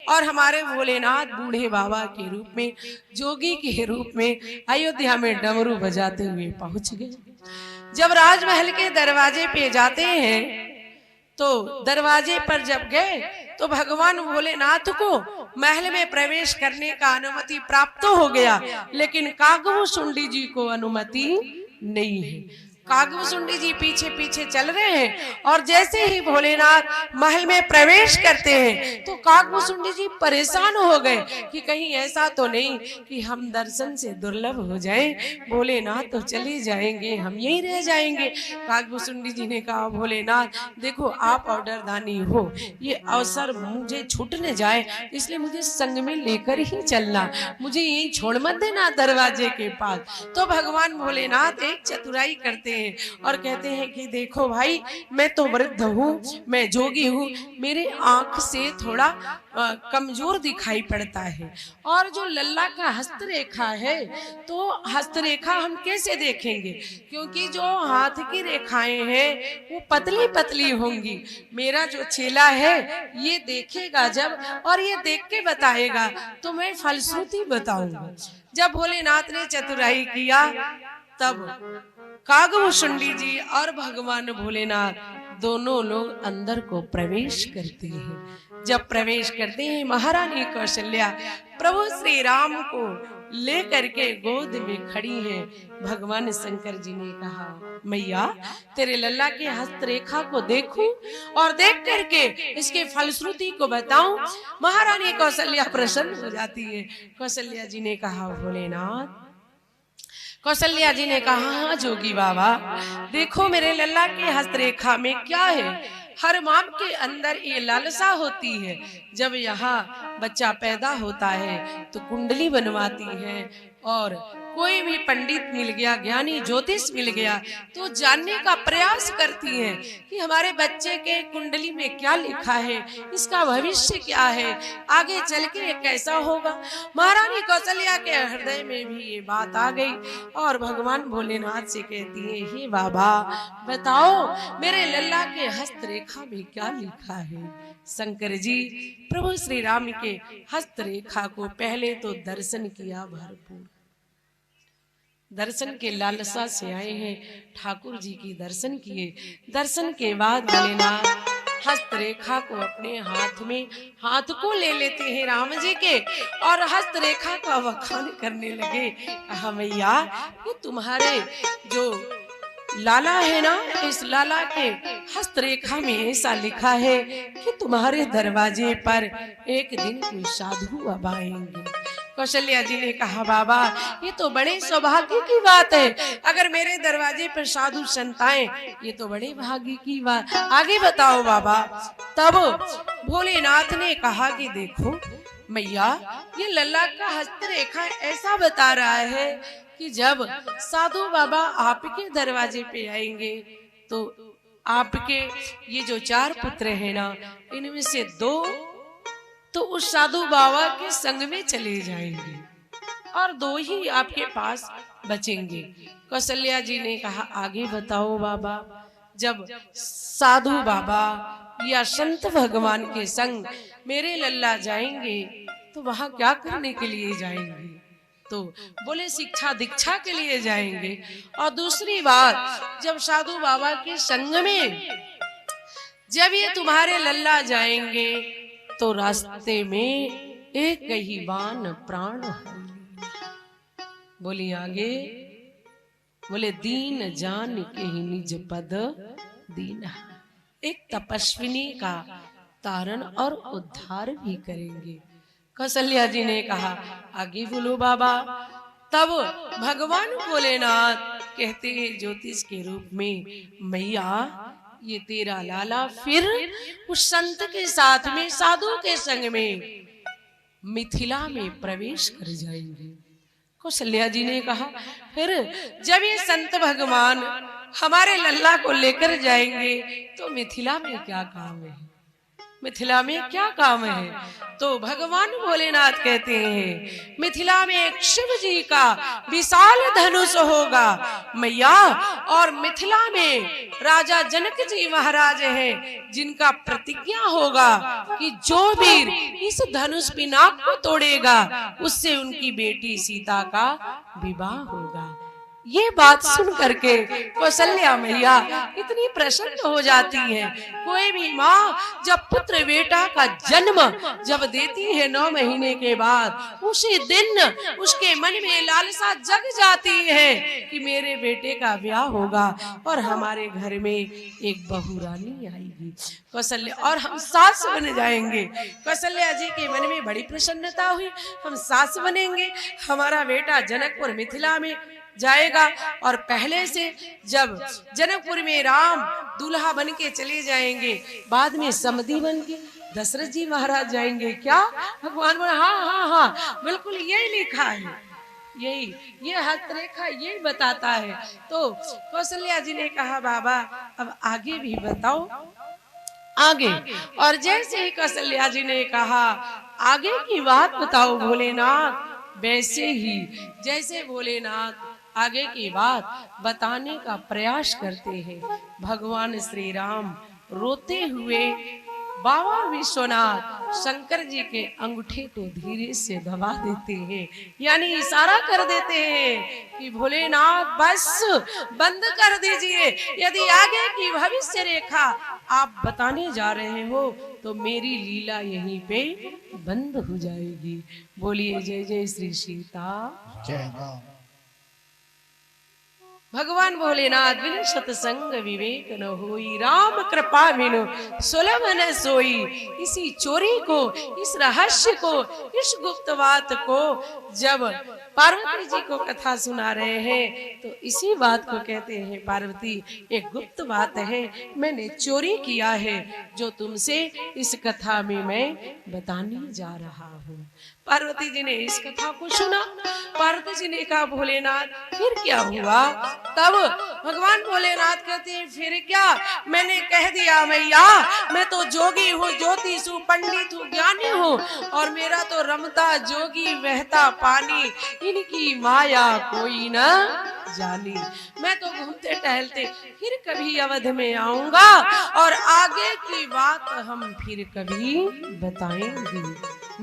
और हमारे भोलेनाथ बूढ़े बाबा के रूप में, जोगी के रूप में अयोध्या में डमरू बजाते हुए पहुंच गए। जब राजमहल के दरवाजे पे जाते हैं तो दरवाजे पर जब गए तो भगवान भोलेनाथ को महल में प्रवेश करने का अनुमति प्राप्त हो गया, लेकिन कागभूषुंडी जी को अनुमति नहीं है। कागभूषुंडी जी पीछे पीछे चल रहे हैं और जैसे ही भोलेनाथ महल में प्रवेश करते हैं तो कागभूषुंडी जी परेशान हो गए कि कहीं ऐसा तो नहीं कि हम दर्शन से दुर्लभ हो जाएं, भोलेनाथ तो चले जाएंगे, हम यहीं रह जाएंगे। कागभूषुंडी जी ने कहा, भोलेनाथ देखो आप ऑर्डरदानी हो, ये अवसर मुझे छूट न जाए, इसलिए मुझे संग में लेकर ही चलना, मुझे यहीं छोड़ मत देना दरवाजे के पास। तो भगवान भोलेनाथ एक चतुराई करते हैं और कहते हैं कि देखो भाई, मैं तो वृद्ध हूँ, मैं जोगी हूँ, मेरे आंख से थोड़ा कमजोर दिखाई पड़ता है, और जो लल्ला का हस्तरेखा है तो हस्तरेखा हम कैसे देखेंगे, क्योंकि जो हाथ की रेखाएं हैं वो पतली पतली होंगी। मेरा जो चेला है ये देखेगा जब और ये देख के बताएगा तो मैं फलश्रुति बताऊंगा। जब भोलेनाथ ने चतुराई किया तब कागभूषुंडी जी और भगवान भोलेनाथ दोनों लोग अंदर को प्रवेश करते हैं। जब प्रवेश करते हैं महारानी कौशल्या प्रभु श्री राम को लेकर के गोद में खड़ी है। भगवान शंकर जी ने कहा, मैया तेरे लल्ला के हस्तरेखा को देखूं और देख करके इसके फलश्रुति को बताऊं। महारानी कौशल्या प्रसन्न हो जाती है। कौशल्या जी ने कहा, भोलेनाथ, कौशल्या जी ने कहा, हाँ जोगी बाबा, देखो मेरे लल्ला के हस्तरेखा में क्या है। हर मां के अंदर ये लालसा होती है, जब यहाँ बच्चा पैदा होता है तो कुंडली बनवाती है, और कोई भी पंडित मिल गया, ज्ञानी ज्योतिष मिल गया तो जानने का प्रयास करती है कि हमारे बच्चे के कुंडली में क्या लिखा है, इसका भविष्य क्या है, आगे चल के कैसा होगा। महारानी कौशल्या के हृदय में भी ये बात आ गई और भगवान भोलेनाथ से कहती है, हे बाबा बताओ मेरे लल्ला के हस्तरेखा में क्या लिखा है। शंकर जी प्रभु श्री राम के हस्तरेखा को पहले तो दर्शन किया, भरपूर दर्शन के लालसा से आए हैं, ठाकुर जी की दर्शन किए। दर्शन के बाद भोलेनाथ हस्तरेखा को अपने हाथ को ले लेते हैं राम जी के और हस्तरेखा का वखान करने लगे। कहा, मैया ये तुम्हारे जो लाला है ना, इस लाला के हस्तरेखा में ऐसा लिखा है कि तुम्हारे दरवाजे पर एक दिन कोई साधु अब आएंगे। कौशल्या जी ने कहा, बाबा ये तो बड़े सौभाग्य की बात है, अगर मेरे दरवाजे पर साधु संत आए ये तो बड़े भाग्य की बात, आगे बताओ बाबा। तब भोलेनाथ ने कहा कि देखो मैया, ये लल्ला का हस्तरेखा ऐसा बता रहा है कि जब साधु बाबा आपके दरवाजे पे आएंगे तो आपके ये जो 4 पुत्र हैं ना, इनमें से 2 तो उस साधु बाबा के संग में चले जाएंगे और 2 ही आपके पास बचेंगे। कौशल्या जी ने कहा, आगे बताओ बाबा। जब साधु बाबा या संत भगवान के संग मेरे लल्ला जाएंगे तो वहां क्या करने के लिए जाएंगे, तो बोले शिक्षा दीक्षा के लिए जाएंगे। और दूसरी बात, जब साधु बाबा के संग में जब ये तुम्हारे लल्ला जाएंगे तो रास्ते में एक ही बाण प्राण हरि। बोली आगे, बोले दीन जान के ही निज पद दीना। एक तपस्विनी का तारण और उद्धार भी करेंगे। कौशल्या जी ने कहा, आगे बोलो बाबा। तब भगवान भोलेनाथ कहते हैं ज्योतिष के रूप में, मैया ये तेरा लाला फिर उस संत के साथ में साधु के संग में मिथिला में प्रवेश कर जाएंगे। कौशल्या जी ने कहा, फिर जब ये संत भगवान हमारे लल्ला को लेकर जाएंगे तो मिथिला में क्या काम है। मिथिला में क्या काम है? तो भगवान भोलेनाथ कहते हैं मिथिला में एक शिव जी का विशाल धनुष होगा मैया, और मिथिला में राजा जनक जी महाराज हैं जिनका प्रतिज्ञा होगा कि जो वीर इस धनुष पिनाक को तोड़ेगा उससे उनकी बेटी सीता का विवाह होगा। ये बात सुन करके कौशल्या मैया इतनी प्रसन्न हो जाती है। कोई भी माँ जब पुत्र बेटा का जन्म जब देती है 9 महीने के बाद, उसी दिन उसके मन में लालसा जग जाती है कि मेरे बेटे का ब्याह होगा और हमारे घर में एक बहू रानी आएगी कौशल्या, और हम सास बन जाएंगे। कौशल्या जी के मन में बड़ी प्रसन्नता हुई, हम सास बनेंगे, हमारा बेटा जनकपुर मिथिला में जाएगा। और पहले से जब जनकपुर में राम दूल्हा बन के चले जाएंगे, बाद में समधी बन के दशरथ जी महाराज जाएंगे। क्या भगवान बोले हाँ हाँ हाँ बिल्कुल यही लिखा है, यही ये हस्तरेखा यही बताता है। तो कौशल्या जी ने कहा बाबा अब आगे भी बताओ आगे। और जैसे ही कौशल्या जी ने कहा आगे की बात बताओ भोलेनाथ, वैसे ही जैसे भोलेनाथ आगे की बात बताने का प्रयास करते हैं, भगवान श्री राम रोते हुए बाबा विश्वनाथ शंकर जी के अंगूठे को धीरे से दबा देते हैं, यानी इशारा कर देते हैं कि भोलेनाथ बस बंद कर दीजिए। यदि आगे की भविष्य रेखा आप बताने जा रहे हो तो मेरी लीला यहीं पे बंद हो जाएगी। बोलिए जय जय श्री सीता जय राम। भगवान भोलेनाथ बिन सतसंग विवेक न होई, राम कृपा बिनु सुलभ न सोई। इसी चोरी को, इस रहस्य को, इस गुप्त बात को जब पार्वती जी को कथा सुना रहे हैं तो इसी बात को कहते हैं पार्वती एक गुप्त बात है, मैंने चोरी किया है जो तुमसे इस कथा में मैं बताने जा रहा हूँ। पार्वती जी ने इस कथा को सुना, पार्वती जी ने कहा भोलेनाथ फिर क्या हुआ? तब भगवान भोलेनाथ कहते हैं फिर क्या, मैंने कह दिया मैया मैं तो जोगी हूँ, ज्योतिष हूँ, पंडित हूँ, ज्ञानी हूँ, और मेरा तो रमता जोगी बहता पानी, इनकी माया कोई न जानी। मैं तो घूमते टहलते फिर कभी अवध में आऊंगा और आगे की बात हम फिर कभी बताएंगे।